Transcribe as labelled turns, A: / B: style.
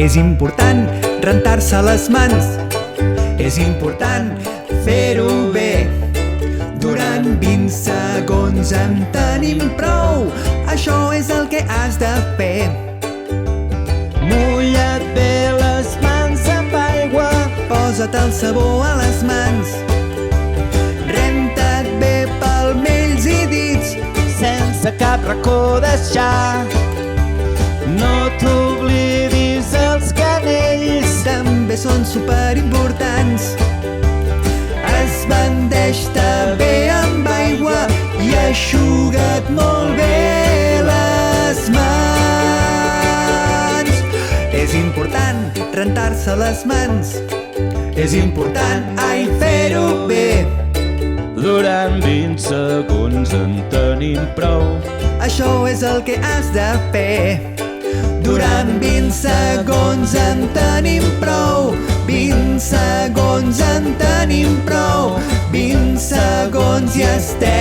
A: És important rentar-se les mans. És important fer-ho bé. Durant 20 segons en tenim prou. Això és el que has de fer.
B: Mulla't bé les mans amb aigua.
A: Posa't el sabó a les mans. Renta't bé palmells i dits
B: Sense cap racó deixar. No t'oblidis els canells.
A: també són superimportants. Esbandeix-te bé amb aigua i eixuga't molt bé les mans. És important rentar-se les mans. És important, ai, fer-ho bé.
B: Durant 20 segons en tenim prou.
A: Això és el que has de fer. Durant 20 segons en tenim prou. 20 segons en tenim prou. 20 segons i estem